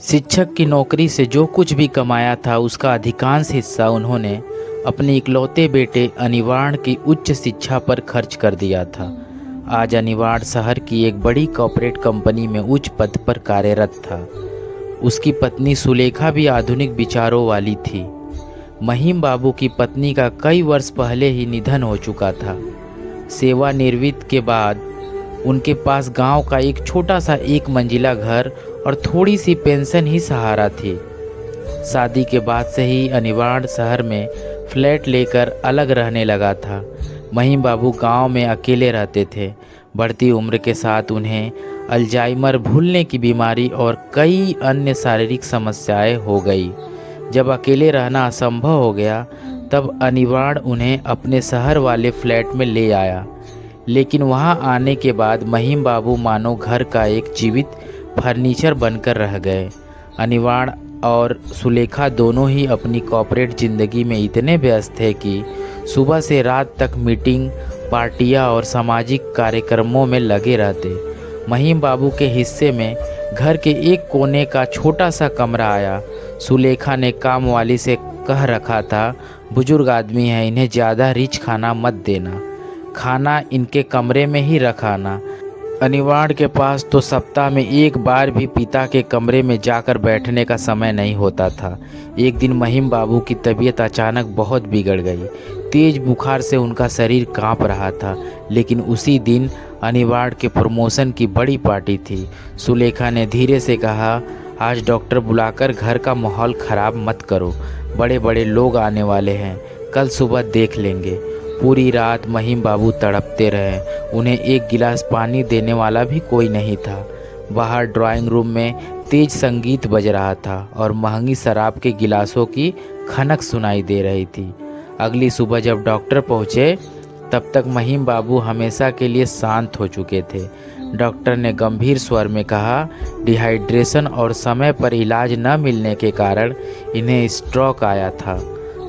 शिक्षक की नौकरी से जो कुछ भी कमाया था उसका अधिकांश हिस्सा उन्होंने अपने इकलौते बेटे अनिवार्य की उच्च शिक्षा पर खर्च कर दिया था। आज अनिवार्य शहर की एक बड़ी कॉर्पोरेट कंपनी में उच्च पद पर कार्यरत था। उसकी पत्नी सुलेखा भी आधुनिक विचारों वाली थी। महिम बाबू की पत्नी का कई वर्ष पहले ही निधन हो चुका था। सेवानिवृत्ति के बाद उनके पास गांव का एक छोटा सा एक मंजिला घर और थोड़ी सी पेंशन ही सहारा थी। शादी के बाद से ही अनिवार्य शहर में फ्लैट लेकर अलग रहने लगा था। महिम बाबू गांव में अकेले रहते थे। बढ़ती उम्र के साथ उन्हें अल्जाइमर, भूलने की बीमारी और कई अन्य शारीरिक समस्याएं हो गई। जब अकेले रहना असंभव हो गया तब अनिवार्य उन्हें अपने शहर वाले फ्लैट में ले आया। लेकिन वहां आने के बाद महिम बाबू मानो घर का एक जीवित फर्नीचर बनकर रह गए। अनिवार्य और सुलेखा दोनों ही अपनी कॉर्पोरेट ज़िंदगी में इतने व्यस्त थे कि सुबह से रात तक मीटिंग, पार्टियां और सामाजिक कार्यक्रमों में लगे रहते। महिम बाबू के हिस्से में घर के एक कोने का छोटा सा कमरा आया। सुलेखा ने काम वाली से कह रखा था, बुजुर्ग आदमी है, इन्हें ज़्यादा रिच खाना मत देना, खाना इनके कमरे में ही रखाना। अनिवार्य के पास तो सप्ताह में एक बार भी पिता के कमरे में जाकर बैठने का समय नहीं होता था। एक दिन महिम बाबू की तबीयत अचानक बहुत बिगड़ गई। तेज बुखार से उनका शरीर कांप रहा था। लेकिन उसी दिन अनिवार्य के प्रमोशन की बड़ी पार्टी थी। सुलेखा ने धीरे से कहा, आज डॉक्टर बुलाकर घर का माहौल ख़राब मत करो, बड़े बड़े लोग आने वाले हैं, कल सुबह देख लेंगे। पूरी रात महिम बाबू तड़पते रहे। उन्हें एक गिलास पानी देने वाला भी कोई नहीं था। बाहर ड्राइंग रूम में तेज संगीत बज रहा था और महंगी शराब के गिलासों की खनक सुनाई दे रही थी। अगली सुबह जब डॉक्टर पहुंचे तब तक महिम बाबू हमेशा के लिए शांत हो चुके थे। डॉक्टर ने गंभीर स्वर में कहा, डिहाइड्रेशन और समय पर इलाज न मिलने के कारण इन्हें स्ट्रोक आया था।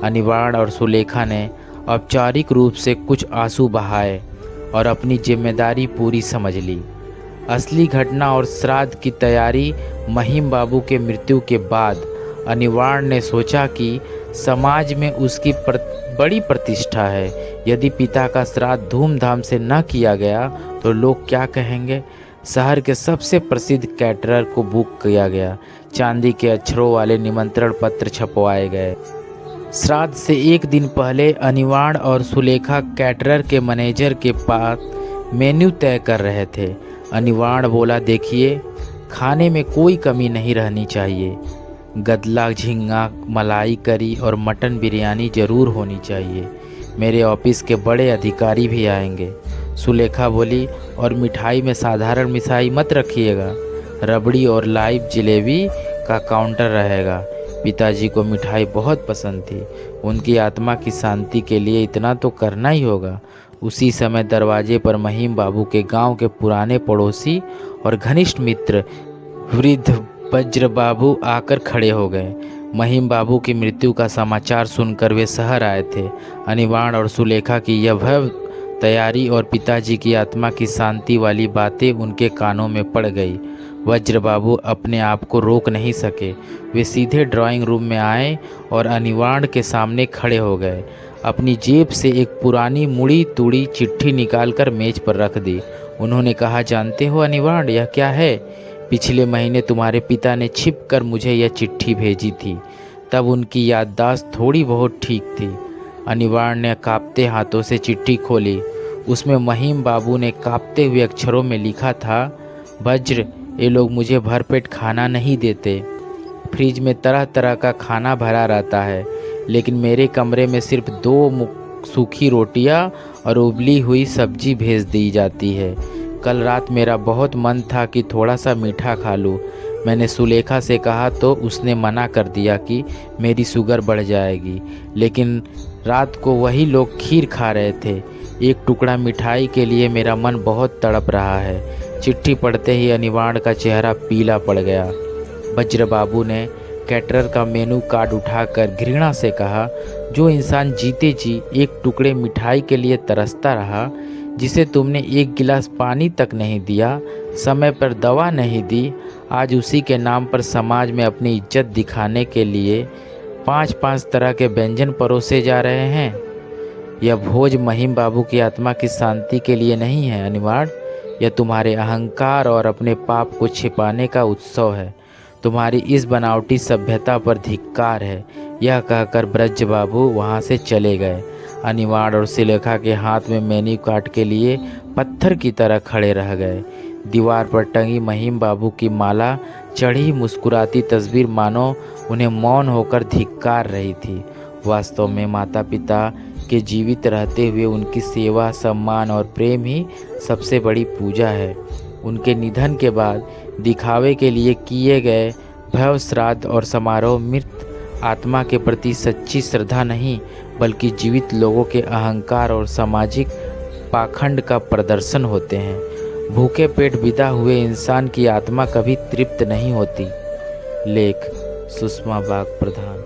अनिवार्य और सुलेखा ने औपचारिक रूप से कुछ आंसू बहाए और अपनी जिम्मेदारी पूरी समझ ली। असली घटना और श्राद्ध की तैयारी महिम बाबू के मृत्यु के बाद अनिवार्य ने सोचा कि समाज में उसकी बड़ी प्रतिष्ठा है। यदि पिता का श्राद्ध धूमधाम से न किया गया तो लोग क्या कहेंगे। शहर के सबसे प्रसिद्ध कैटरर को बुक किया गया। चांदी के अक्षरों वाले निमंत्रण पत्र छपवाए गए। श्राद्ध से एक दिन पहले अनिवार्य और सुलेखा कैटरर के मैनेजर के पास मेन्यू तय कर रहे थे। अनिवार्य बोला, देखिए, खाने में कोई कमी नहीं रहनी चाहिए। गदला, झींगा, मलाई करी और मटन बिरयानी ज़रूर होनी चाहिए। मेरे ऑफिस के बड़े अधिकारी भी आएंगे। सुलेखा बोली, और मिठाई में साधारण मिठाई मत रखिएगा, रबड़ी और लाइव जलेबी का काउंटर रहेगा। पिताजी को मिठाई बहुत पसंद थी। उनकी आत्मा की शांति के लिए इतना तो करना ही होगा। उसी समय दरवाजे पर महिम बाबू के गांव के पुराने पड़ोसी और घनिष्ठ मित्र वृद्ध वज्र बाबू आकर खड़े हो गए। महिम बाबू की मृत्यु का समाचार सुनकर वे शहर आए थे। अनिवार्य और सुलेखा की यह भव्य तैयारी और पिताजी की आत्मा की शांति वाली बातें उनके कानों में पड़ गई। वज्र बाबू अपने आप को रोक नहीं सके। वे सीधे ड्राइंग रूम में आए और अनिवार्य के सामने खड़े हो गए। अपनी जेब से एक पुरानी मुड़ी तुड़ी चिट्ठी निकालकर मेज पर रख दी। उन्होंने कहा, जानते हो अनिवार्य, यह क्या है? पिछले महीने तुम्हारे पिता ने छिप कर मुझे यह चिट्ठी भेजी थी। तब उनकी याददाश्त थोड़ी बहुत ठीक थी। अनिवार्य ने कांपते हाथों से चिट्ठी खोली। उसमें महिम बाबू ने कांपते हुए अक्षरों में लिखा था, वज्र, ये लोग मुझे भरपेट खाना नहीं देते। फ्रिज में तरह तरह का खाना भरा रहता है, लेकिन मेरे कमरे में सिर्फ 2 सूखी रोटियां और उबली हुई सब्जी भेज दी जाती है। कल रात मेरा बहुत मन था कि थोड़ा सा मीठा खा लूँ। मैंने सुलेखा से कहा तो उसने मना कर दिया कि मेरी शुगर बढ़ जाएगी। लेकिन रात को वही लोग खीर खा रहे थे। एक टुकड़ा मिठाई के लिए मेरा मन बहुत तड़प रहा है। चिट्ठी पढ़ते ही अनिवार्य का चेहरा पीला पड़ गया। वज्र बाबू ने कैटरर का मेनू कार्ड उठाकर घृणा से कहा, जो इंसान जीते जी एक टुकड़े मिठाई के लिए तरसता रहा, जिसे तुमने एक गिलास पानी तक नहीं दिया, समय पर दवा नहीं दी, आज उसी के नाम पर समाज में अपनी इज्जत दिखाने के लिए 5-5 तरह के व्यंजन परोसे जा रहे हैं। यह भोज महिम बाबू की आत्मा की शांति के लिए नहीं है अनिवार्य, यह तुम्हारे अहंकार और अपने पाप को छिपाने का उत्सव है। तुम्हारी इस बनावटी सभ्यता पर धिक्कार है। यह कहकर ब्रज बाबू वहाँ से चले गए। अनिवार्य और सुलेखा के हाथ में मेन्यू कार्ड के लिए पत्थर की तरह खड़े रह गए। दीवार पर टंगी महिम बाबू की माला चढ़ी मुस्कुराती तस्वीर मानो उन्हें मौन होकर धिक्कार रही थी। वास्तव में माता पिता के जीवित रहते हुए उनकी सेवा, सम्मान और प्रेम ही सबसे बड़ी पूजा है। उनके निधन के बाद दिखावे के लिए किए गए भव्य श्राद्ध और समारोह मृत आत्मा के प्रति सच्ची श्रद्धा नहीं, बल्कि जीवित लोगों के अहंकार और सामाजिक पाखंड का प्रदर्शन होते हैं। भूखे पेट विदा हुए इंसान की आत्मा कभी तृप्त नहीं होती। लेख सुषमा बाग प्रधान।